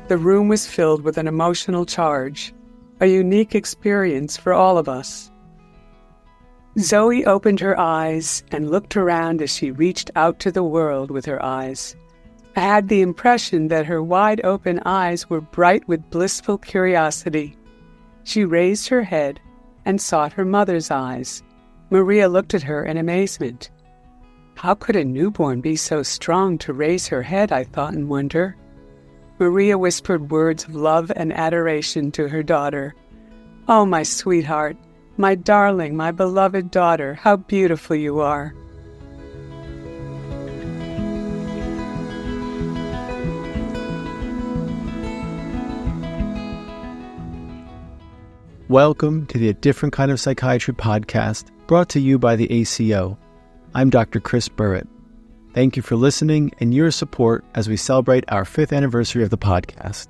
The room was filled with an emotional charge, a unique experience for all of us. Zoe opened her eyes and looked around as she reached out to the world with her eyes. I had the impression that her wide-open eyes were bright with blissful curiosity. She raised her head and sought her mother's eyes. Maria looked at her in amazement. How could a newborn be so strong to raise her head, I thought in wonder. Maria whispered words of love and adoration to her daughter. "Oh, my sweetheart, my darling, my beloved daughter, how beautiful you are." Welcome to the A Different Kind of Psychiatry podcast, brought to you by the ACO. I'm Dr. Chris Burrett. Thank you for listening and your support as we celebrate our 5th anniversary of the podcast.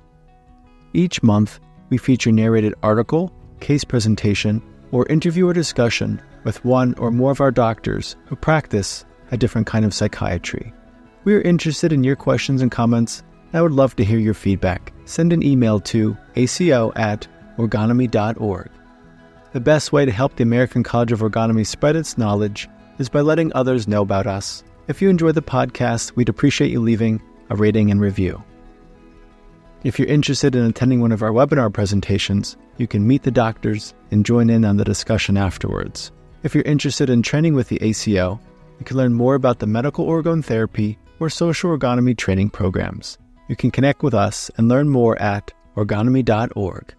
Each month, we feature narrated article, case presentation, or interview or discussion with one or more of our doctors who practice a different kind of psychiatry. We are interested in your questions and comments, and I would love to hear your feedback. Send an email to aco@orgonomy.org. The best way to help the American College of Orgonomy spread its knowledge is by letting others know about us. If you enjoy the podcast, we'd appreciate you leaving a rating and review. If you're interested in attending one of our webinar presentations, you can meet the doctors and join in on the discussion afterwards. If you're interested in training with the ACO, you can learn more about the medical orgone therapy or social orgonomy training programs. You can connect with us and learn more at orgonomy.org.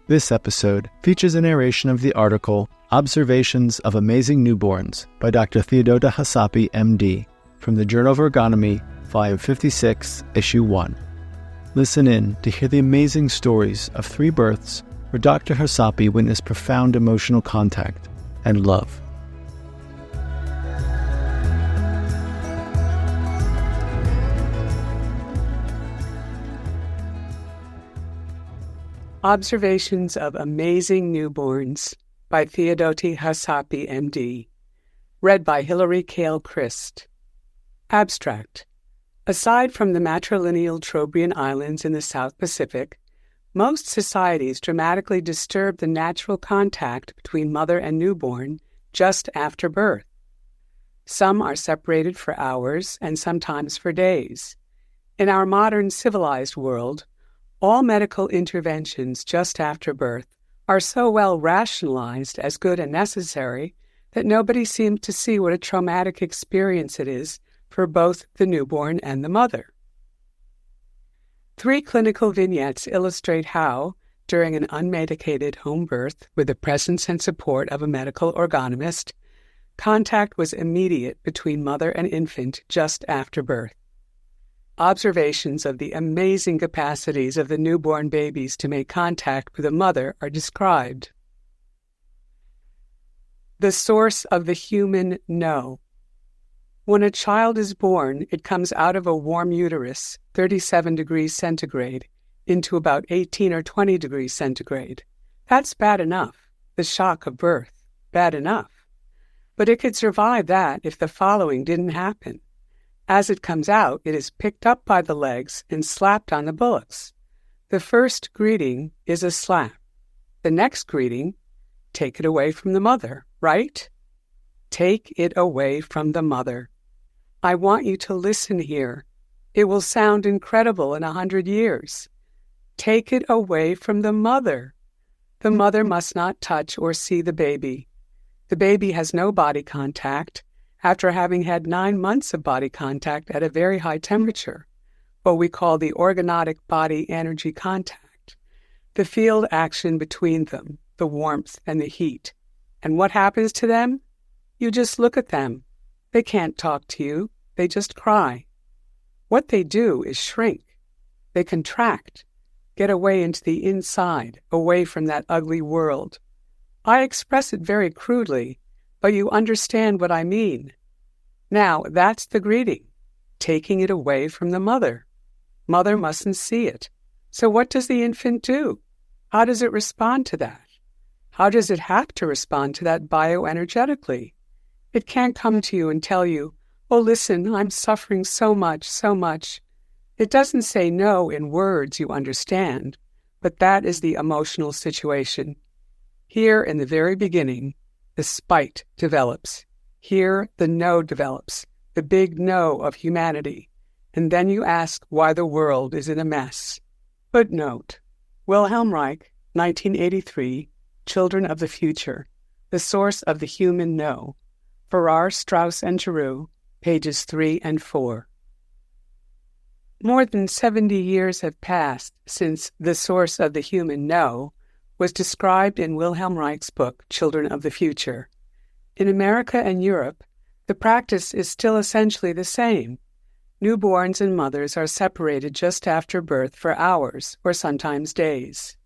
This episode features a narration of the article Observations of Amazing Newborns by Dr. Theodota Chasapi, MD, from the Journal of Orgonomy, Volume 56, Issue 1. Listen in to hear the amazing stories of 3 births where Dr. Chasapi witnessed profound emotional contact and love. Observations of Amazing Newborns by Theodota Chasapi, MD. Read by Hilary Cale Christ. Abstract. Aside from the matrilineal Trobriand Islands in the South Pacific, most societies dramatically disturb the natural contact between mother and newborn just after birth. Some are separated for hours and sometimes for days. In our modern civilized world, all medical interventions just after birth are so well rationalized as good and necessary that nobody seems to see what a traumatic experience it is for both the newborn and the mother. 3 clinical vignettes illustrate how, during an unmedicated home birth with the presence and support of a medical orgonomist, contact was immediate between mother and infant just after birth. Observations of the amazing capacities of the newborn babies to make contact with a mother are described. The source of the human no. When a child is born, it comes out of a warm uterus, 37 degrees centigrade, into about 18 or 20 degrees centigrade. That's bad enough. The shock of birth, bad enough. But it could survive that if the following didn't happen. As it comes out, it is picked up by the legs and slapped on the bullocks. The first greeting is a slap. The next greeting, take it away from the mother, right? Take it away from the mother. I want you to listen here. It will sound incredible in 100 years. Take it away from the mother. The mother must not touch or see the baby. The baby has no body contact after having had 9 months of body contact at a very high temperature, what we call the organotic body energy contact, the field action between them, the warmth and the heat. And what happens to them? You just look at them. They can't talk to you. They just cry. What they do is shrink. They contract, get away into the inside, away from that ugly world. I express it very crudely, but you understand what I mean. Now, that's the greeting, taking it away from the mother. Mother mustn't see it. So what does the infant do? How does it respond to that? How does it have to respond to that bioenergetically? It can't come to you and tell you, oh, listen, I'm suffering so much, so much. It doesn't say no in words you understand, but that is the emotional situation. Here in the very beginning, the spite develops. Here the no develops, the big no of humanity. And then you ask why the world is in a mess. Footnote: Wilhelm Reich, 1983, Children of the Future, The Source of the Human No. Farrar, Straus and Giroux, pages 3 and 4. More than 70 years have passed since The Source of the Human No was described in Wilhelm Reich's book, Children of the Future. In America and Europe, the practice is still essentially the same. Newborns and mothers are separated just after birth for hours or sometimes days.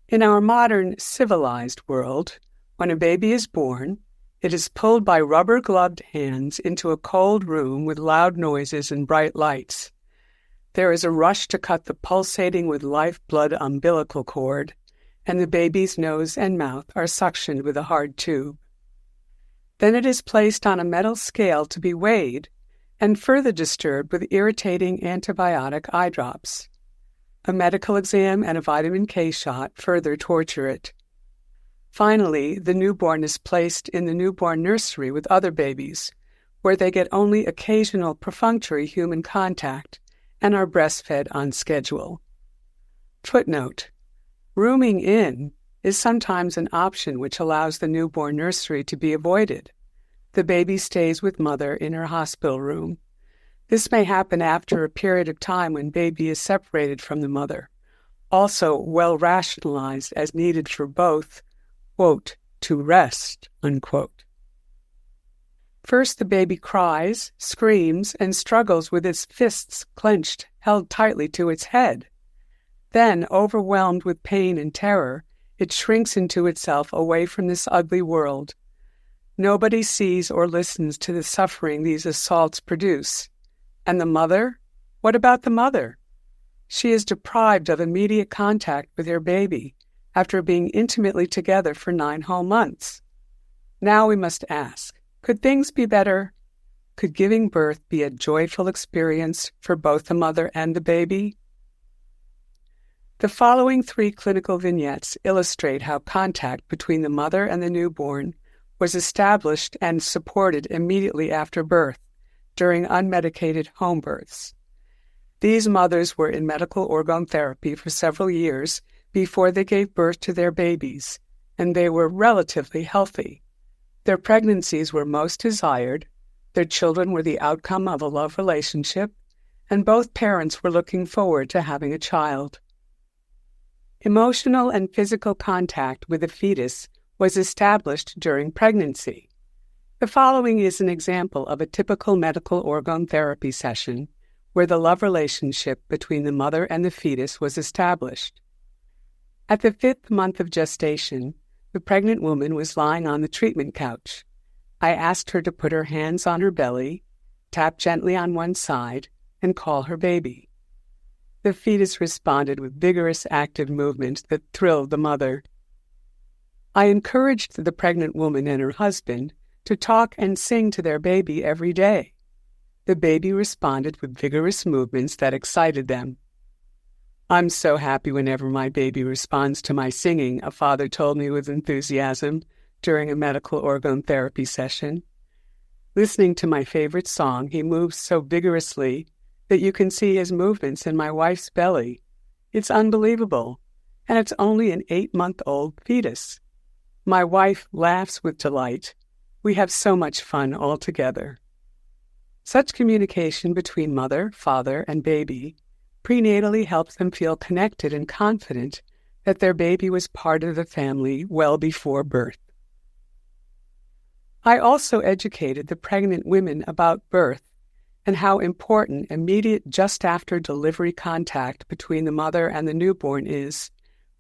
In our modern, civilized world, when a baby is born, it is pulled by rubber-gloved hands into a cold room with loud noises and bright lights. There is a rush to cut the pulsating with lifeblood umbilical cord, and the baby's nose and mouth are suctioned with a hard tube. Then it is placed on a metal scale to be weighed, and further disturbed with irritating antibiotic eye drops. A medical exam and a vitamin K shot further torture it. Finally, the newborn is placed in the newborn nursery with other babies, where they get only occasional perfunctory human contact and are breastfed on schedule. Footnote: Rooming in is sometimes an option which allows the newborn nursery to be avoided. The baby stays with mother in her hospital room. This may happen after a period of time when baby is separated from the mother, also well rationalized as needed for both, quote, to rest, unquote. First, the baby cries, screams, and struggles with its fists clenched, held tightly to its head. Then, overwhelmed with pain and terror, it shrinks into itself away from this ugly world. Nobody sees or listens to the suffering these assaults produce. And the mother? What about the mother? She is deprived of immediate contact with her baby after being intimately together for 9 whole months. Now we must ask, could things be better? Could giving birth be a joyful experience for both the mother and the baby? The following 3 clinical vignettes illustrate how contact between the mother and the newborn was established and supported immediately after birth, during unmedicated home births. These mothers were in medical orgone therapy for several years before they gave birth to their babies, and they were relatively healthy. Their pregnancies were most desired, their children were the outcome of a love relationship, and both parents were looking forward to having a child. Emotional and physical contact with the fetus was established during pregnancy. The following is an example of a typical medical orgone therapy session where the love relationship between the mother and the fetus was established. At the 5th month of gestation, the pregnant woman was lying on the treatment couch. I asked her to put her hands on her belly, tap gently on one side, and call her baby. The fetus responded with vigorous active movement that thrilled the mother. I encouraged the pregnant woman and her husband to talk and sing to their baby every day. The baby responded with vigorous movements that excited them. I'm so happy whenever my baby responds to my singing, a father told me with enthusiasm during a medical orgone therapy session. Listening to my favorite song, he moves so vigorously that you can see his movements in my wife's belly. It's unbelievable, and it's only an 8-month-old fetus. My wife laughs with delight. We have so much fun all together. Such communication between mother, father, and baby prenatally helps them feel connected and confident that their baby was part of the family well before birth. I also educated the pregnant women about birth and how important immediate just-after-delivery contact between the mother and the newborn is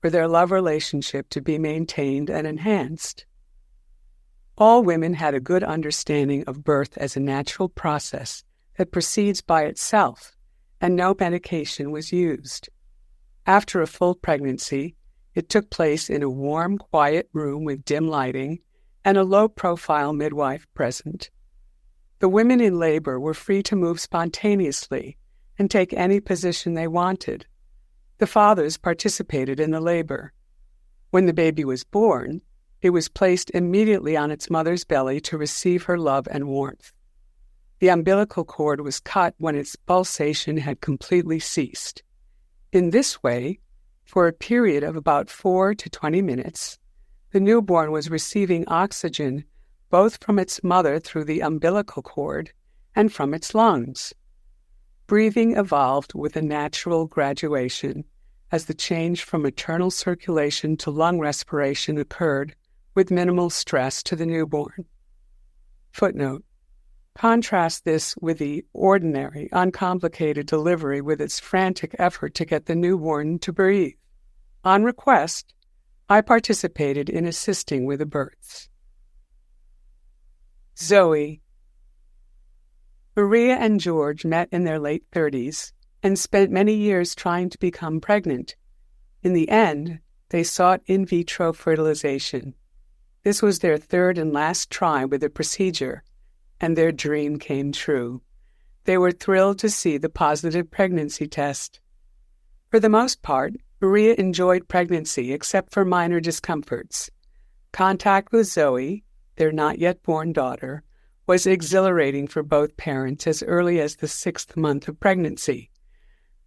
for their love relationship to be maintained and enhanced. All women had a good understanding of birth as a natural process that proceeds by itself, and no medication was used. After a full pregnancy, it took place in a warm, quiet room with dim lighting and a low-profile midwife present. The women in labor were free to move spontaneously and take any position they wanted. The fathers participated in the labor. When the baby was born, it was placed immediately on its mother's belly to receive her love and warmth. The umbilical cord was cut when its pulsation had completely ceased. In this way, for a period of about 4 to 20 minutes, the newborn was receiving oxygen both from its mother through the umbilical cord and from its lungs. Breathing evolved with a natural graduation as the change from maternal circulation to lung respiration occurred with minimal stress to the newborn. Footnote: contrast this with the ordinary, uncomplicated delivery with its frantic effort to get the newborn to breathe. On request, I participated in assisting with the births. Zoe. Maria and George met in their late 30s and spent many years trying to become pregnant. In the end, they sought in vitro fertilization. This was their third and last try with the procedure, and their dream came true. They were thrilled to see the positive pregnancy test. For the most part, Maria enjoyed pregnancy except for minor discomforts. Contact with Zoe, their not-yet-born daughter, was exhilarating for both parents as early as the 6th month of pregnancy.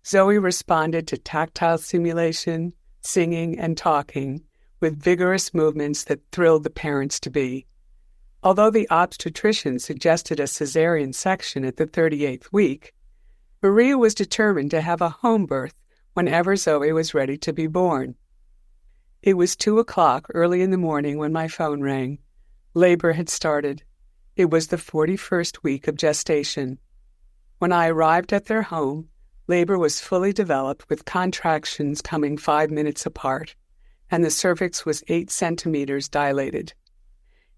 Zoe responded to tactile stimulation, singing, and talking with vigorous movements that thrilled the parents-to-be. Although the obstetrician suggested a cesarean section at the 38th week, Maria was determined to have a home birth whenever Zoe was ready to be born. It was 2 o'clock early in the morning when my phone rang. Labor had started. It was the 41st week of gestation. When I arrived at their home, labor was fully developed with contractions coming 5 minutes apart, and the cervix was 8 centimeters dilated.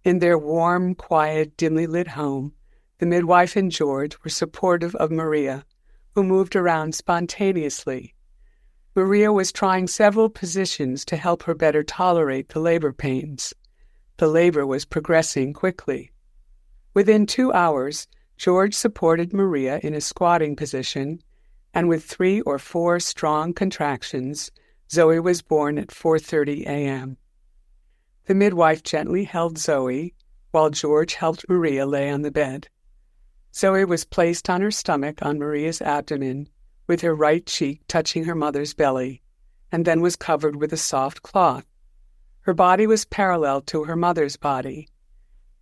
In their warm, quiet, dimly lit home, the midwife and George were supportive of Maria, who moved around spontaneously. Maria was trying several positions to help her better tolerate the labor pains. The labor was progressing quickly. Within 2 hours, George supported Maria in a squatting position, and with 3 or 4 strong contractions, Zoe was born at 4:30 a.m. The midwife gently held Zoe, while George helped Maria lay on the bed. Zoe was placed on her stomach on Maria's abdomen, with her right cheek touching her mother's belly, and then was covered with a soft cloth. Her body was parallel to her mother's body.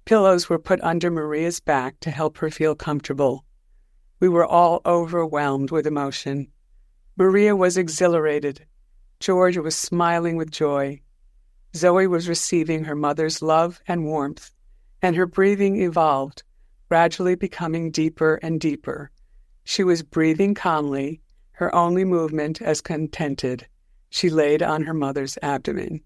Pillows were put under Maria's back to help her feel comfortable. We were all overwhelmed with emotion. Maria was exhilarated. George was smiling with joy. Zoe was receiving her mother's love and warmth, and her breathing evolved, gradually becoming deeper and deeper. She was breathing calmly, her only movement as contented. She laid on her mother's abdomen.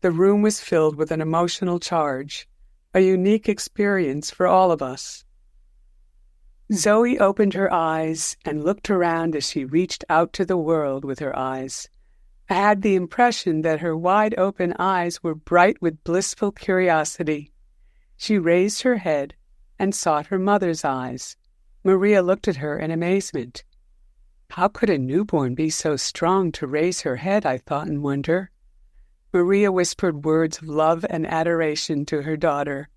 The room was filled with an emotional charge, a unique experience for all of us. Zoe opened her eyes and looked around as she reached out to the world with her eyes. I had the impression that her wide-open eyes were bright with blissful curiosity. She raised her head and sought her mother's eyes. Maria looked at her in amazement. How could a newborn be so strong to raise her head, I thought in wonder. Maria whispered words of love and adoration to her daughter.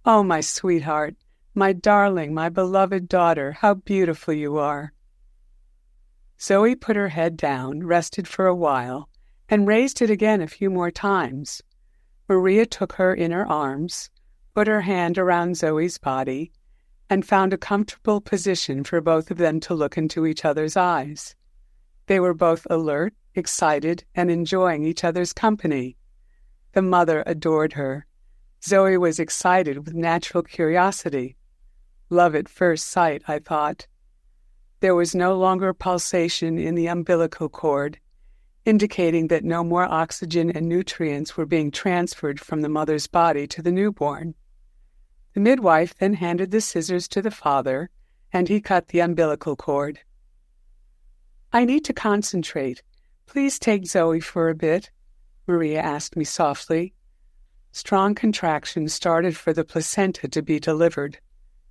"Oh, my sweetheart, my darling, my beloved daughter, how beautiful you are." Zoe put her head down, rested for a while, and raised it again a few more times. Maria took her in her arms, put her hand around Zoe's body, and found a comfortable position for both of them to look into each other's eyes. They were both alert, excited, and enjoying each other's company. The mother adored her. Zoe was excited with natural curiosity. Love at first sight, I thought. There was no longer pulsation in the umbilical cord, indicating that no more oxygen and nutrients were being transferred from the mother's body to the newborn. The midwife then handed the scissors to the father, and he cut the umbilical cord. "I need to concentrate. Please take Zoe for a bit," Maria asked me softly. Strong contractions started for the placenta to be delivered.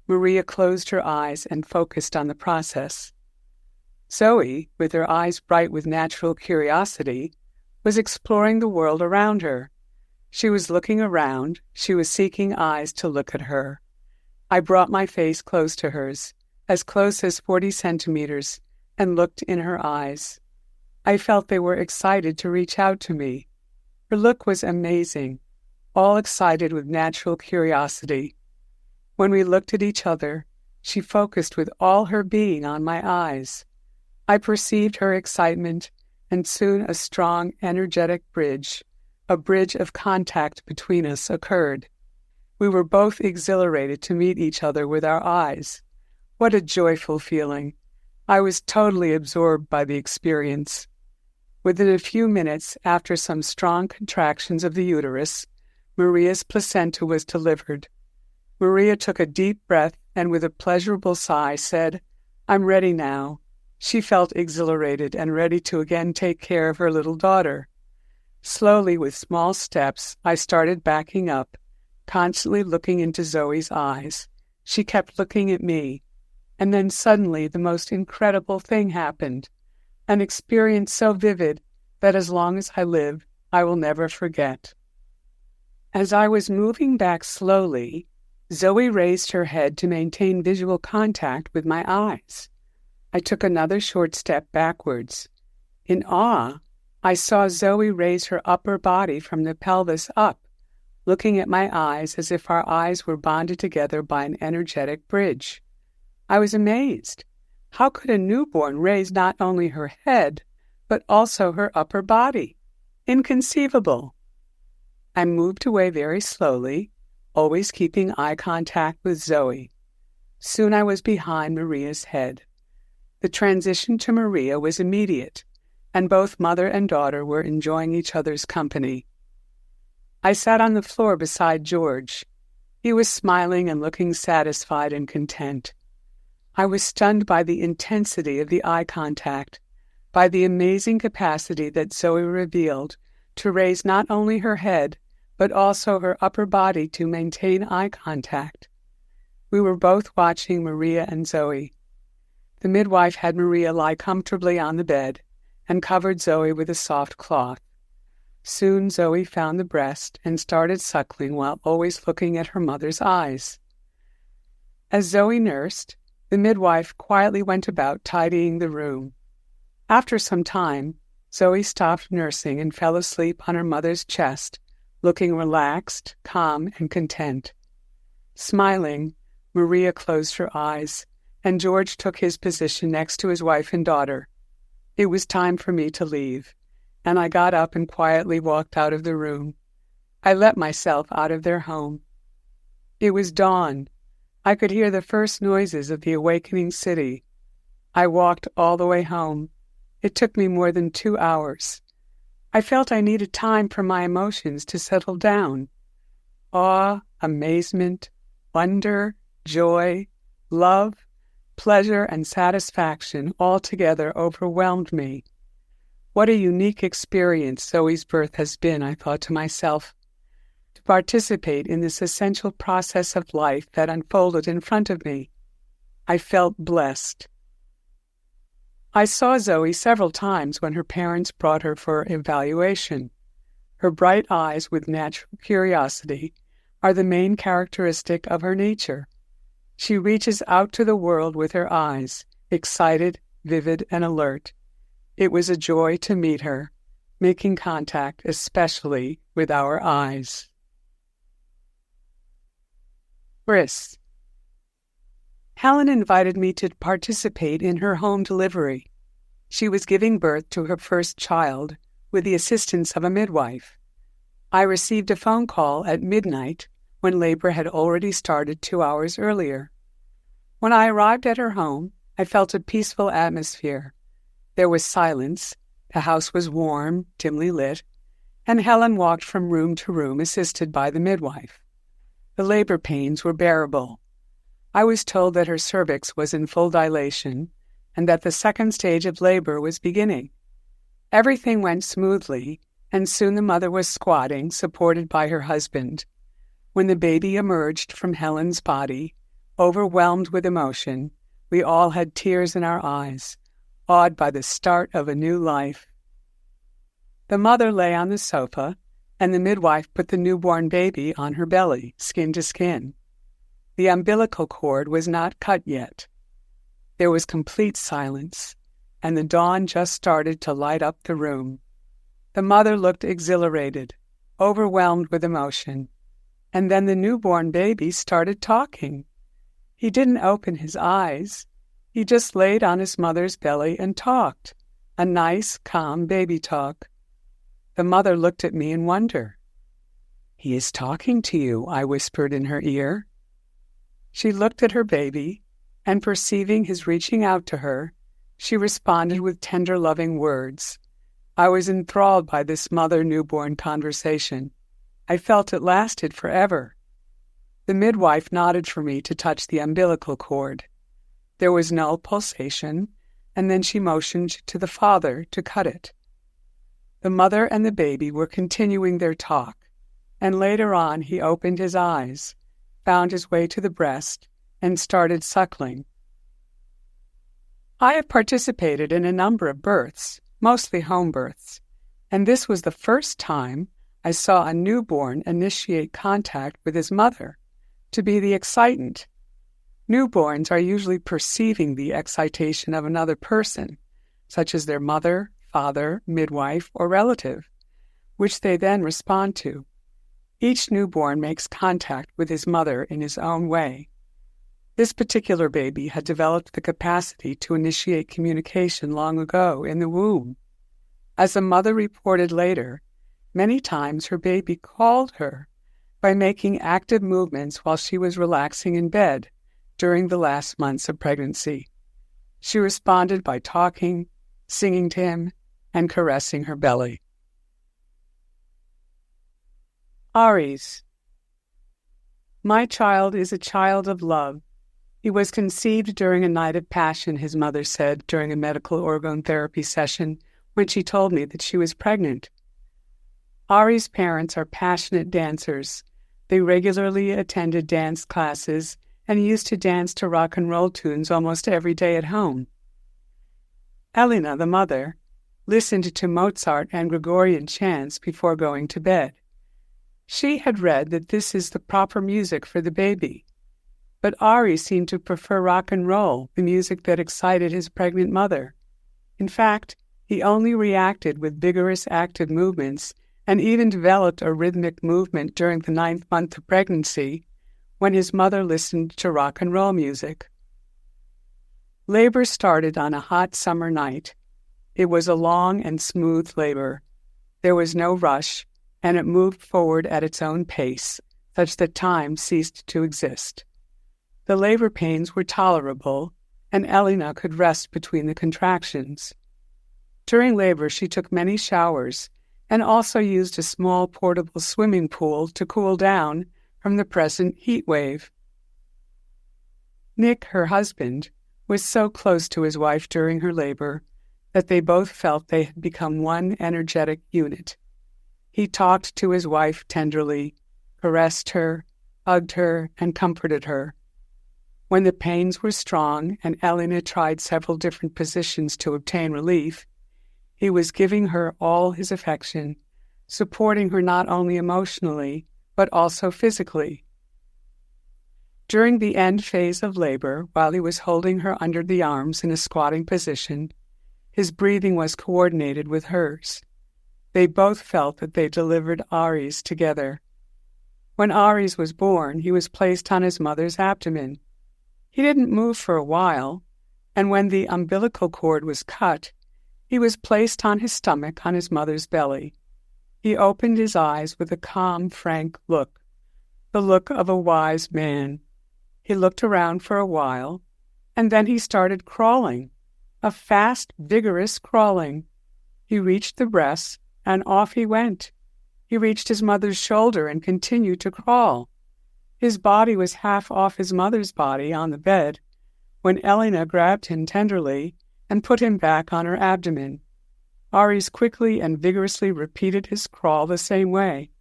Maria closed her eyes and focused on the process. Zoe, with her eyes bright with natural curiosity, was exploring the world around her. She was looking around. She was seeking eyes to look at her. I brought my face close to hers, as close as 40 centimeters, and looked in her eyes. I felt they were excited to reach out to me. Her look was amazing, all excited with natural curiosity. When we looked at each other, she focused with all her being on my eyes. I perceived her excitement, and soon a strong, energetic bridge, a bridge of contact between us, occurred. We were both exhilarated to meet each other with our eyes. What a joyful feeling! I was totally absorbed by the experience. Within a few minutes, after some strong contractions of the uterus, Maria's placenta was delivered. Maria took a deep breath and with a pleasurable sigh said, "I'm ready now." She felt exhilarated and ready to again take care of her little daughter. Slowly, with small steps, I started backing up, constantly looking into Zoe's eyes. She kept looking at me. And then suddenly the most incredible thing happened, an experience so vivid that as long as I live, I will never forget. As I was moving back slowly, Zoe raised her head to maintain visual contact with my eyes. I took another short step backwards. In awe, I saw Zoe raise her upper body from the pelvis up, looking at my eyes as if our eyes were bonded together by an energetic bridge. I was amazed. How could a newborn raise not only her head, but also her upper body? Inconceivable. I moved away very slowly, always keeping eye contact with Zoe. Soon I was behind Maria's head. The transition to Maria was immediate, and both mother and daughter were enjoying each other's company. I sat on the floor beside George. He was smiling and looking satisfied and content. I was stunned by the intensity of the eye contact, by the amazing capacity that Zoe revealed to raise not only her head, but also her upper body to maintain eye contact. We were both watching Maria and Zoe. The midwife had Maria lie comfortably on the bed and covered Zoe with a soft cloth. Soon Zoe found the breast and started suckling while always looking at her mother's eyes. As Zoe nursed, the midwife quietly went about tidying the room. After some time, Zoe stopped nursing and fell asleep on her mother's chest, looking relaxed, calm, and content. Smiling, Maria closed her eyes, and George took his position next to his wife and daughter. It was time for me to leave, and I got up and quietly walked out of the room. I let myself out of their home. It was dawn. I could hear the first noises of the awakening city. I walked all the way home. It took me more than 2 hours. I felt I needed time for my emotions to settle down. Awe, amazement, wonder, joy, love, pleasure, and satisfaction all together overwhelmed me. What a unique experience Zoe's birth has been, I thought to myself. To participate in this essential process of life that unfolded in front of me. I felt blessed. I saw Zoe several times when her parents brought her for evaluation. Her bright eyes with natural curiosity are the main characteristic of her nature. She reaches out to the world with her eyes, excited, vivid, and alert. It was a joy to meet her, making contact especially with our eyes. Bris. Helen invited me to participate in her home delivery. She was giving birth to her first child with the assistance of a midwife. I received a phone call at midnight when labor had already started 2 hours earlier. When I arrived at her home, I felt a peaceful atmosphere. There was silence, the house was warm, dimly lit, and Helen walked from room to room assisted by the midwife. The labor pains were bearable. I was told that her cervix was in full dilation and that the second stage of labor was beginning. Everything went smoothly, and soon the mother was squatting, supported by her husband. When the baby emerged from Helen's body, overwhelmed with emotion, we all had tears in our eyes, awed by the start of a new life. The mother lay on the sofa, and the midwife put the newborn baby on her belly, skin to skin. The umbilical cord was not cut yet. There was complete silence, and the dawn just started to light up the room. The mother looked exhilarated, overwhelmed with emotion, and then the newborn baby started talking. He didn't open his eyes. He just laid on his mother's belly and talked, a nice, calm baby talk. The mother looked at me in wonder. "He is talking to you," I whispered in her ear. She looked at her baby, and perceiving his reaching out to her, she responded with tender, loving words. I was enthralled by this mother-newborn conversation. I felt it lasted forever. The midwife nodded for me to touch the umbilical cord. There was no pulsation, and then she motioned to the father to cut it. The mother and the baby were continuing their talk, and later on he opened his eyes, found his way to the breast, and started suckling. I have participated in a number of births, mostly home births, and this was the first time I saw a newborn initiate contact with his mother, to be the excitant. Newborns are usually perceiving the excitation of another person, such as their mother, father, midwife, or relative, which they then respond to. Each newborn makes contact with his mother in his own way. This particular baby had developed the capacity to initiate communication long ago in the womb. As the mother reported later, many times her baby called her by making active movements while she was relaxing in bed during the last months of pregnancy. She responded by talking, singing to him, and caressing her belly. Aries. My child is a child of love. He was conceived during a night of passion, his mother said during a medical orgone therapy session when she told me that she was pregnant. Ari's parents are passionate dancers. They regularly attended dance classes and used to dance to rock and roll tunes almost every day at home. Elena, the mother, listened to Mozart and Gregorian chants before going to bed. She had read that this is the proper music for the baby. But Ari seemed to prefer rock and roll, the music that excited his pregnant mother. In fact, he only reacted with vigorous active movements and even developed a rhythmic movement during the 9th month of pregnancy when his mother listened to rock and roll music. Labor started on a hot summer night. It was a long and smooth labor. There was no rush, and it moved forward at its own pace, such that time ceased to exist. The labor pains were tolerable, and Elena could rest between the contractions. During labor, she took many showers and also used a small portable swimming pool to cool down from the present heat wave. Nick, her husband, was so close to his wife during her labor that they both felt they had become one energetic unit. He talked to his wife tenderly, caressed her, hugged her, and comforted her. When the pains were strong and Elena tried several different positions to obtain relief, he was giving her all his affection, supporting her not only emotionally, but also physically. During the end phase of labor, while he was holding her under the arms in a squatting position, his breathing was coordinated with hers. They both felt that they delivered Aries together. When Aries was born, he was placed on his mother's abdomen. He didn't move for a while, and when the umbilical cord was cut, he was placed on his stomach on his mother's belly. He opened his eyes with a calm, frank look, the look of a wise man. He looked around for a while, and then he started crawling, a fast, vigorous crawling. He reached the breast, and off he went. He reached his mother's shoulder and continued to crawl. His body was half off his mother's body on the bed when Elena grabbed him tenderly and put him back on her abdomen. Aries quickly and vigorously repeated his crawl the same way.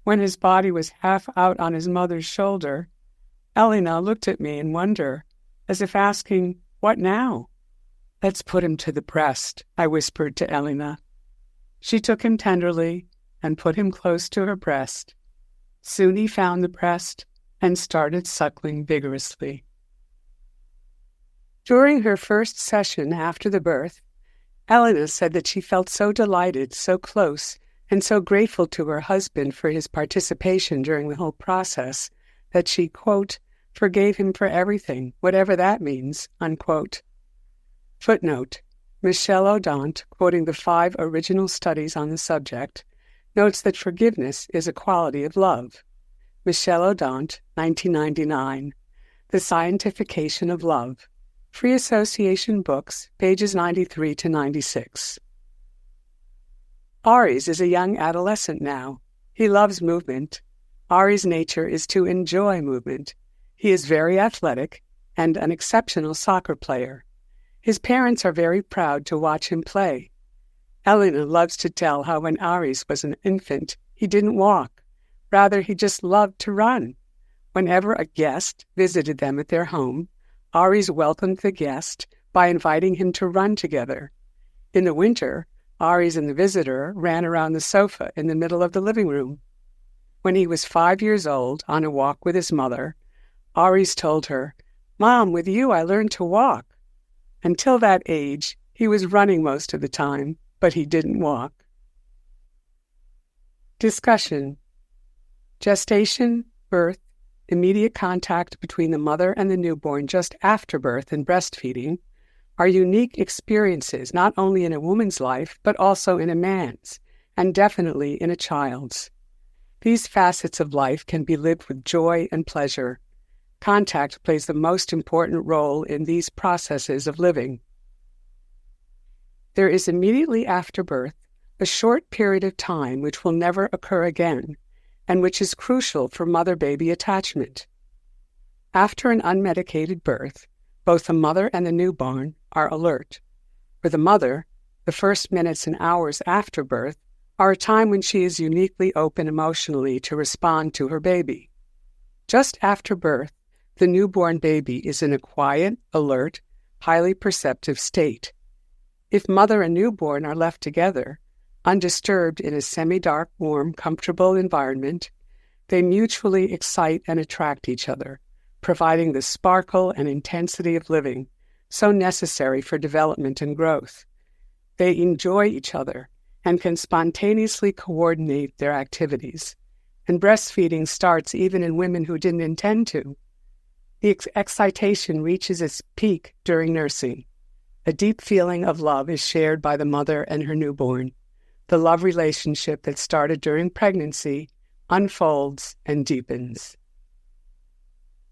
When his body was half out on his mother's shoulder, Elena looked at me in wonder, as if asking, "What now?" "Let's put him to the breast," I whispered to Elena. She took him tenderly and put him close to her breast. Soon he found the breast and started suckling vigorously. During her first session after the birth, Elena said that she felt so delighted, so close, and so grateful to her husband for his participation during the whole process that she, quote, forgave him for everything, whatever that means, unquote. Footnote: Michel Odent, quoting the 5 original studies on the subject, notes that forgiveness is a quality of love. Michel Odent, 1999. The Scientification of Love. Free Association Books, pages 93 to 96. Aries is a young adolescent now. He loves movement. Ari's nature is to enjoy movement. He is very athletic and an exceptional soccer player. His parents are very proud to watch him play. Elena loves to tell how when Aries was an infant, he didn't walk. Rather, he just loved to run. Whenever a guest visited them at their home, Aries welcomed the guest by inviting him to run together. In the winter, Aries and the visitor ran around the sofa in the middle of the living room. When he was 5 years old, on a walk with his mother, Aries told her, "Mom, with you I learned to walk." Until that age, he was running most of the time, but he didn't walk. Discussion. Gestation, birth, immediate contact between the mother and the newborn just after birth and breastfeeding are unique experiences not only in a woman's life, but also in a man's, and definitely in a child's. These facets of life can be lived with joy and pleasure. Contact plays the most important role in these processes of living. There is immediately after birth a short period of time which will never occur again, and which is crucial for mother-baby attachment. After an unmedicated birth, both the mother and the newborn are alert. For the mother, the first minutes and hours after birth are a time when she is uniquely open emotionally to respond to her baby. Just after birth, the newborn baby is in a quiet, alert, highly perceptive state. If mother and newborn are left together, undisturbed in a semi-dark, warm, comfortable environment, they mutually excite and attract each other, providing the sparkle and intensity of living, so necessary for development and growth. They enjoy each other and can spontaneously coordinate their activities, and breastfeeding starts even in women who didn't intend to. The excitation reaches its peak during nursing. A deep feeling of love is shared by the mother and her newborn. The love relationship that started during pregnancy unfolds and deepens.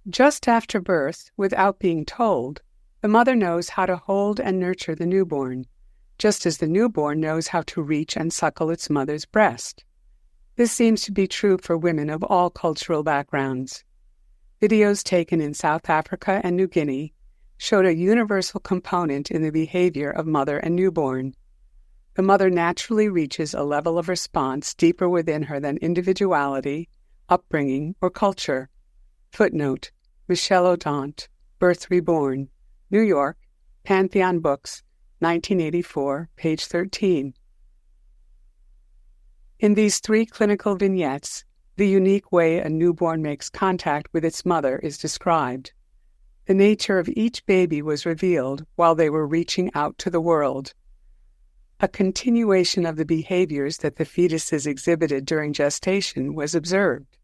Just after birth, without being told, the mother knows how to hold and nurture the newborn, just as the newborn knows how to reach and suckle its mother's breast. This seems to be true for women of all cultural backgrounds. Videos taken in South Africa and New Guinea showed a universal component in the behavior of mother and newborn. The mother naturally reaches a level of response deeper within her than individuality, upbringing, or culture. Footnote: Michel Odent, Birth Reborn, New York, Pantheon Books, 1984, page 13. In these 3 clinical vignettes, the unique way a newborn makes contact with its mother is described. The nature of each baby was revealed while they were reaching out to the world. A continuation of the behaviors that the fetuses exhibited during gestation was observed.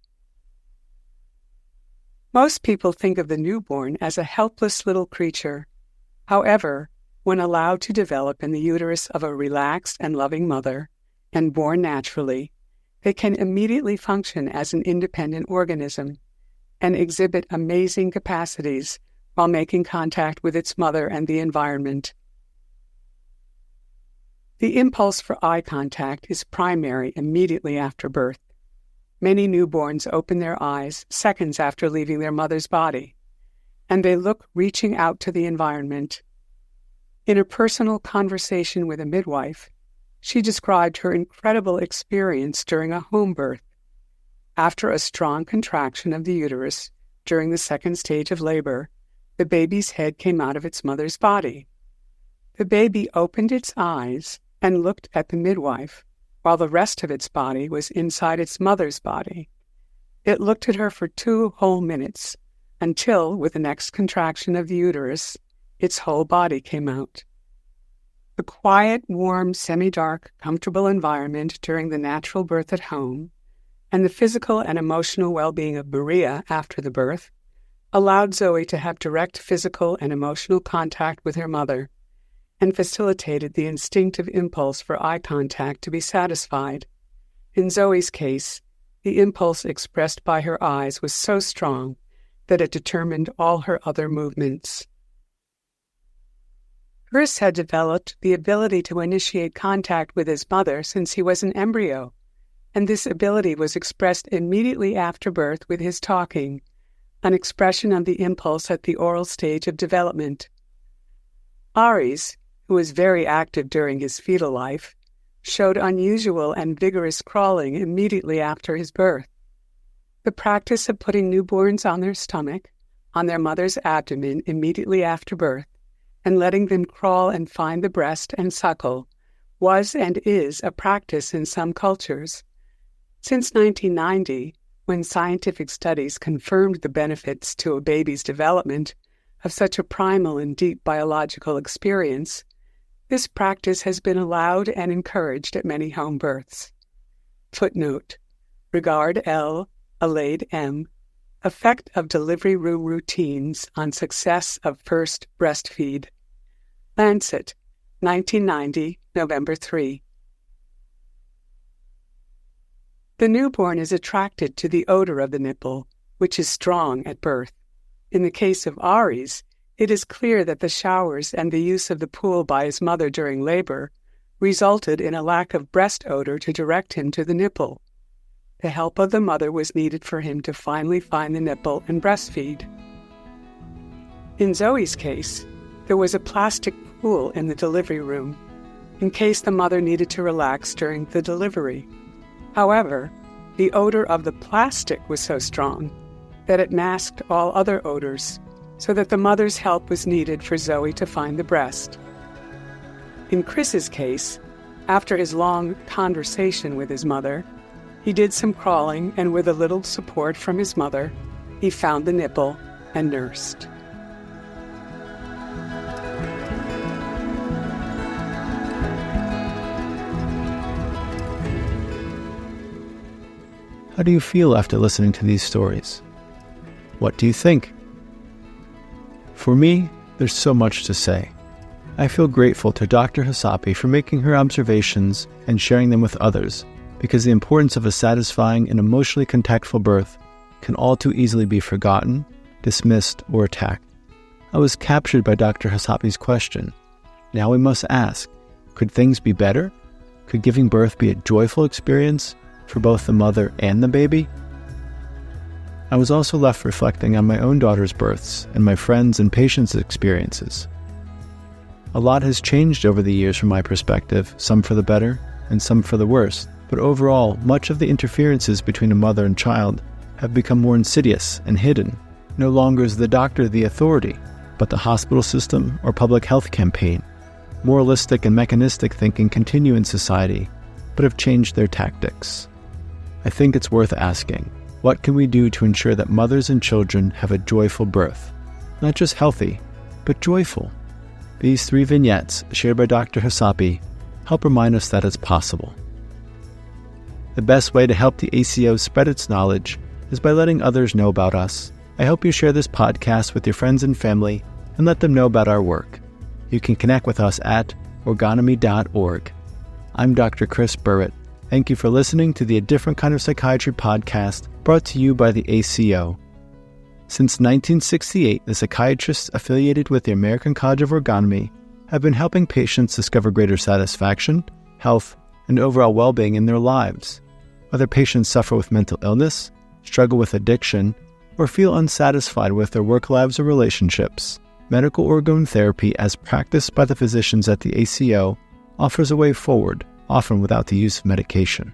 Most people think of the newborn as a helpless little creature. However, when allowed to develop in the uterus of a relaxed and loving mother, and born naturally, they can immediately function as an independent organism and exhibit amazing capacities while making contact with its mother and the environment. The impulse for eye contact is primary immediately after birth. Many newborns open their eyes seconds after leaving their mother's body, and they look reaching out to the environment. In a personal conversation with a midwife, she described her incredible experience during a home birth. After a strong contraction of the uterus during the second stage of labor, the baby's head came out of its mother's body. The baby opened its eyes and looked at the midwife, while the rest of its body was inside its mother's body. It looked at her for 2 whole minutes, until, with the next contraction of the uterus, its whole body came out. The quiet, warm, semi-dark, comfortable environment during the natural birth at home, and the physical and emotional well-being of Maria after the birth, allowed Zoe to have direct physical and emotional contact with her mother, and facilitated the instinctive impulse for eye contact to be satisfied. In Zoe's case, the impulse expressed by her eyes was so strong that it determined all her other movements. Chris had developed the ability to initiate contact with his mother since he was an embryo, and this ability was expressed immediately after birth with his talking, an expression of the impulse at the oral stage of development. Aries, who was very active during his fetal life, showed unusual and vigorous crawling immediately after his birth. The practice of putting newborns on their stomach, on their mother's abdomen immediately after birth, and letting them crawl and find the breast and suckle was and is a practice in some cultures. Since 1990, when scientific studies confirmed the benefits to a baby's development of such a primal and deep biological experience, this practice has been allowed and encouraged at many home births. Footnote: Regard L. Alade M. Effect of delivery room routines on success of first breastfeed. Lancet, 1990, November 3. The newborn is attracted to the odor of the nipple, which is strong at birth. In the case of Aries, it is clear that the showers and the use of the pool by his mother during labor resulted in a lack of breast odor to direct him to the nipple. The help of the mother was needed for him to finally find the nipple and breastfeed. In Zoe's case, there was a plastic pool in the delivery room, in case the mother needed to relax during the delivery. However, the odor of the plastic was so strong that it masked all other odors, so that the mother's help was needed for Zoe to find the breast. In Chris's case, after his long conversation with his mother, he did some crawling, and with a little support from his mother, he found the nipple and nursed. How do you feel after listening to these stories? What do you think? For me, there's so much to say. I feel grateful to Dr. Chasapi for making her observations and sharing them with others, because the importance of a satisfying and emotionally contactful birth can all too easily be forgotten, dismissed, or attacked. I was captured by Dr. Chasapi's question. Now we must ask, could things be better? Could giving birth be a joyful experience for both the mother and the baby? I was also left reflecting on my own daughter's births and my friends' and patients' experiences. A lot has changed over the years from my perspective, some for the better and some for the worse, but overall, much of the interferences between a mother and child have become more insidious and hidden. No longer is the doctor the authority, but the hospital system or public health campaign. Moralistic and mechanistic thinking continue in society, but have changed their tactics. I think it's worth asking, what can we do to ensure that mothers and children have a joyful birth? Not just healthy, but joyful. These 3 vignettes, shared by Dr. Chasapi, help remind us that it's possible. The best way to help the ACO spread its knowledge is by letting others know about us. I hope you share this podcast with your friends and family and let them know about our work. You can connect with us at orgonomy.org. I'm Dr. Chris Burrett. Thank you for listening to the A Different Kind of Psychiatry podcast brought to you by the ACO. Since 1968, the psychiatrists affiliated with the American College of Orgonomy have been helping patients discover greater satisfaction, health, and overall well-being in their lives. Whether patients suffer with mental illness, struggle with addiction, or feel unsatisfied with their work lives or relationships, medical orgone therapy as practiced by the physicians at the ACO offers a way forward, often without the use of medication.